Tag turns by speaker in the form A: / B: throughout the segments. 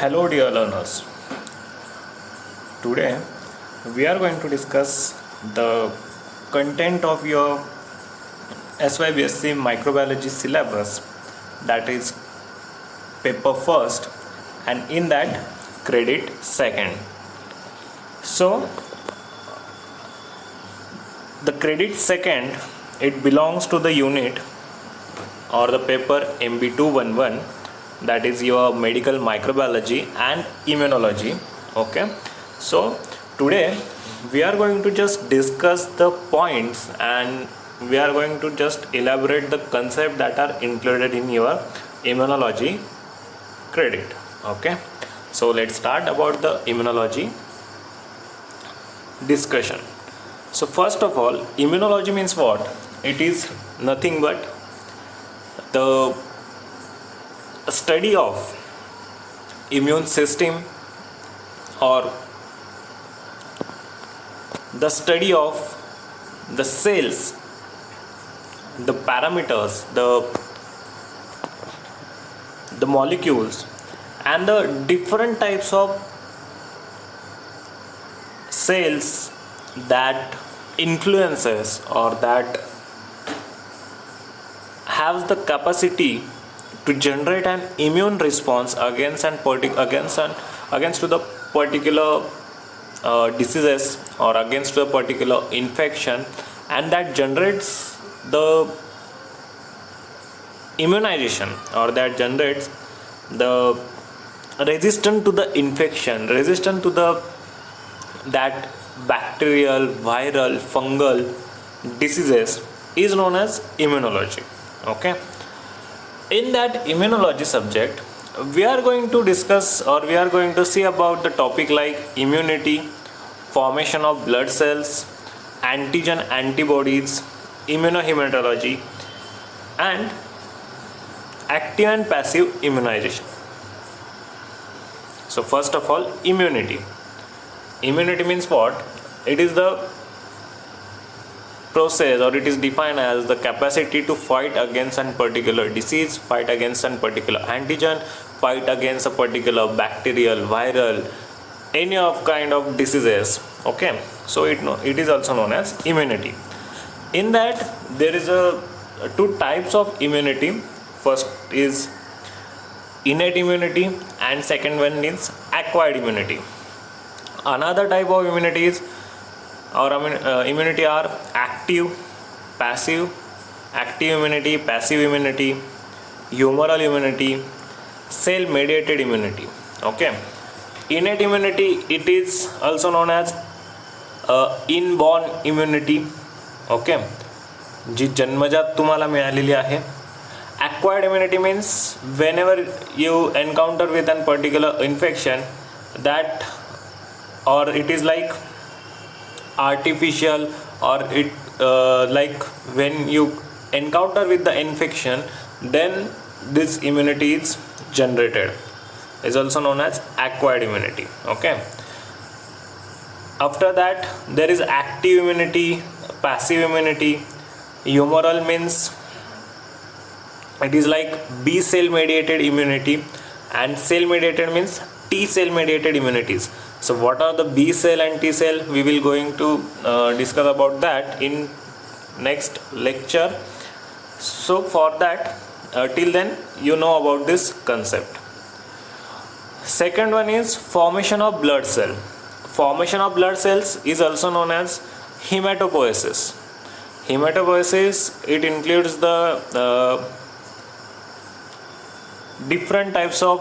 A: Hello, dear learners. Today we are going to discuss the content of your SYBSC microbiology syllabus, that is paper first, and in that credit second. So the credit second, it belongs to the unit or the paper MB211, that is your medical microbiology and immunology. Okay, so today we are going to just discuss the points and we are going to just elaborate the concept that are included in your immunology credit. Okay, so let's start about the immunology discussion. So first of all, immunology means what? It is nothing but the study of immune system, or the study of the cells, the parameters, the molecules, and the different types of cells that influences or that has the capacity to generate an immune response against to the particular diseases or against the particular infection, and that generates the immunization, or that generates the resistance to the infection, resistant to the that bacterial, viral, fungal diseases, is known as immunology. Okay, in that immunology subject we are going to discuss, or we are going to see about the topic like immunity, formation of blood cells, antigen antibodies, immunohematology, and active and passive immunization. So first of all, immunity means what? It is the process, or it is defined as the capacity to fight against a particular disease, fight against a particular antigen, fight against a particular bacterial, viral, any of kind of diseases. Okay, so it is also known as immunity. In that there is two types of immunity. First is innate immunity and second one is acquired immunity. Another type of immunity is immunity are active, passive immunity, passive immunity, humoral immunity, cell mediated immunity. Okay, innate immunity, it is also known as inborn immunity. Okay, जी जन्मजात तुम्हाला मिळालेली आहे. Acquired immunity means whenever you encounter with a particular infection, that, or it is like artificial, or it like when you encounter with the infection, then this immunity is generated, is also known as acquired immunity. Okay, after that there is active immunity, passive immunity. Humoral means it is like B cell mediated immunity, and cell mediated means T cell mediated immunities. So what are the B cell and T cell? We will going to discuss about that in next lecture. So for that, till then you know about this concept. Second one is formation of blood cell. Formation of blood cells is also known as hematopoiesis. Hematopoiesis, it includes the different types of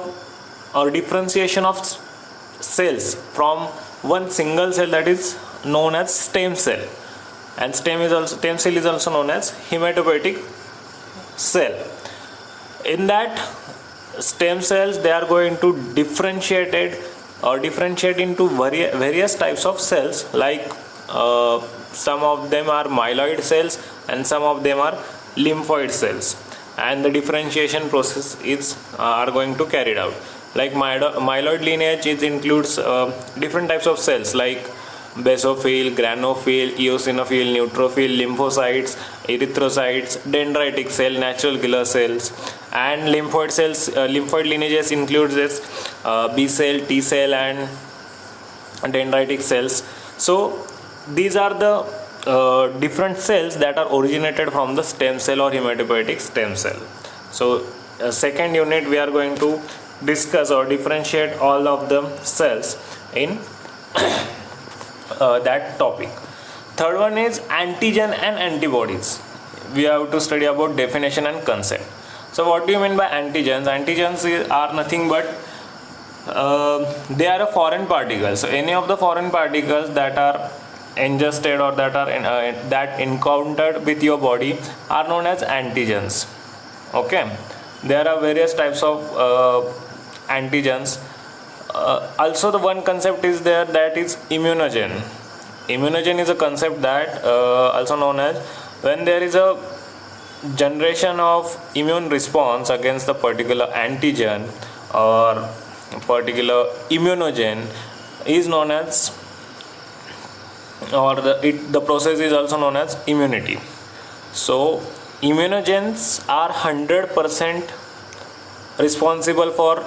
A: or differentiation of cells from one single cell, that is known as stem cell, and stem cell is also known as hematopoietic cell. In that stem cells, they are going to differentiate into various types of cells, like some of them are myeloid cells and some of them are lymphoid cells, and the differentiation process is are going to carried out. Like myeloid lineage, it includes different types of cells like basophil, granophil, eosinophil, neutrophil, lymphocytes, erythrocytes, dendritic cell, natural killer cells, And lymphoid cells, lymphoid lineages includes this B cell, T cell, and dendritic cells. So these are the different cells that are originated from the stem cell or hematopoietic stem cell. So second unit we are going to discuss or differentiate all of the cells in that topic. Third one is antigen and antibodies. We have to study about definition and concept. So what do you mean by antigens? Antigens are nothing but they are a foreign particles. So any of the foreign particles that are ingested or that are that encountered with your body are known as antigens. Okay, there are various types of antigens. Also the one concept is there, that is immunogen. Immunogen is a concept that also known as when there is a generation of immune response against the particular antigen or particular immunogen is known as, or the process is also known as immunity. So immunogens are 100% responsible for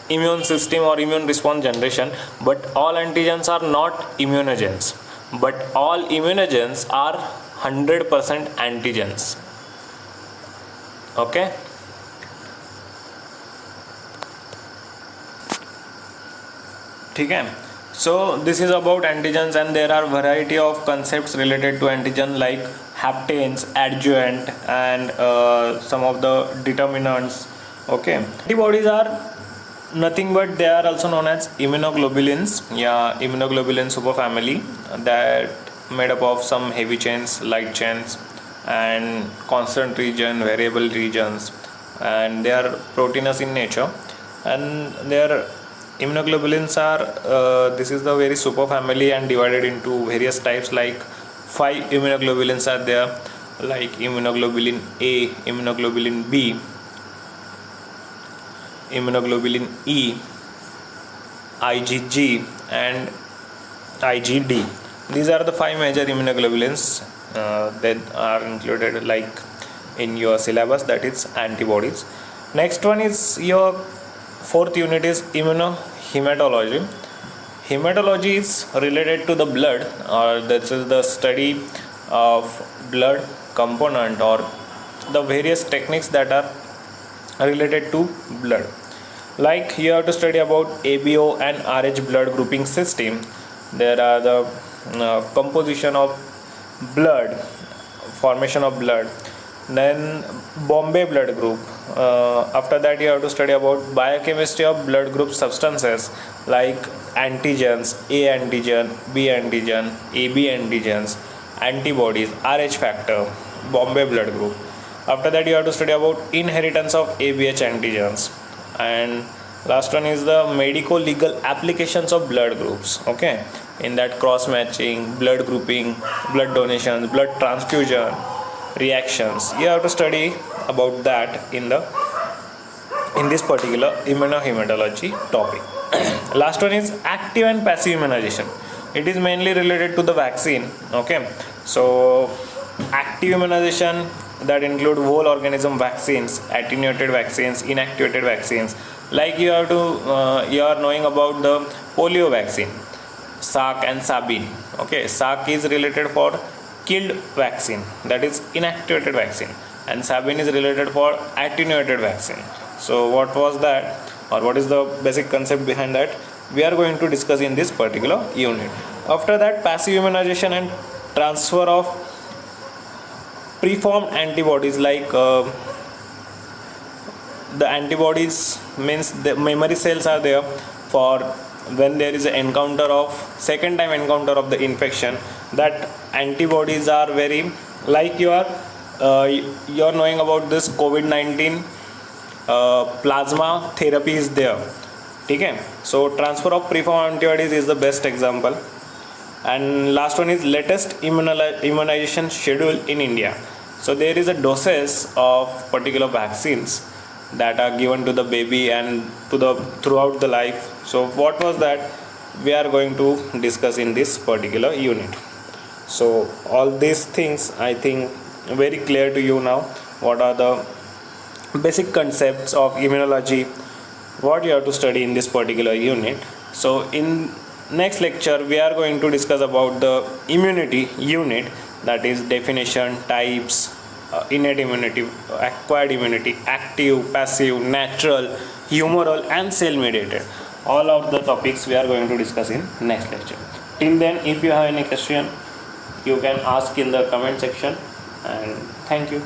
A: immune system or immune response generation, but all antigens are not immunogens, but all immunogens are 100% antigens. Okay, ठीक है. So this is about antigens, and there are variety of concepts related to antigen like haptens, adjuvant, and some of the determinants. Okay, antibodies are nothing but they are also known as immunoglobulins. Yeah, immunoglobulin superfamily that made up of some heavy chains, light chains, and constant region, variable regions, and they are proteinous in nature. And their immunoglobulins are this is the very superfamily and divided into various types, like 5 immunoglobulins are there, like immunoglobulin A, immunoglobulin B, immunoglobulin E, IgG, and IgD. These are the 5 major immunoglobulins that are included like in your syllabus, that is antibodies. Next one is your fourth unit is immunohematology. Hematology is related to the blood, or this is the study of blood component or the various techniques that are related to blood. Like you have to study about ABO and RH blood grouping system. There are the composition of blood, formation of blood, then Bombay blood group. After that you have to study about biochemistry of blood group substances like antigens, A antigen, B antigen, AB antigens, antibodies, RH factor, Bombay blood group. After that you have to study about inheritance of ABH antigens, and last one is the medico legal applications of blood groups. Okay, in that cross matching, blood grouping, blood donations, blood transfusion reactions, you have to study about that in this particular immunohematology topic. Last one is active and passive immunization. It is mainly related to the vaccine. Okay, so active immunization that include whole organism vaccines, attenuated vaccines, inactivated vaccines. Like you have to you are knowing about the polio vaccine, Salk and Sabin. Okay, Salk is related for killed vaccine, that is inactivated vaccine, and Sabin is related for attenuated vaccine. So what was that, or what is the basic concept behind that, we are going to discuss in this particular unit. After that, passive immunization and transfer of preformed antibodies, like the antibodies means the memory cells are there for when there is an encounter of second time encounter of the infection. That antibodies are very, like you are knowing about this COVID-19 plasma therapy is there. Okay, so transfer of preformed antibodies is the best example. And last one is latest immunization schedule in India. So there is a doses of particular vaccines that are given to the baby and to the throughout the life. So what was that, we are going to discuss in this particular unit. So all these things I think very clear to you now, what are the basic concepts of immunology, what you have to study in this particular unit. So in next lecture we are going to discuss about the immunity unit, that is definition, types, innate immunity, acquired immunity, active, passive, natural, humoral and cell mediated. All of the topics we are going to discuss in next lecture. Till then, if you have any question, you can ask in the comment section, and thank you.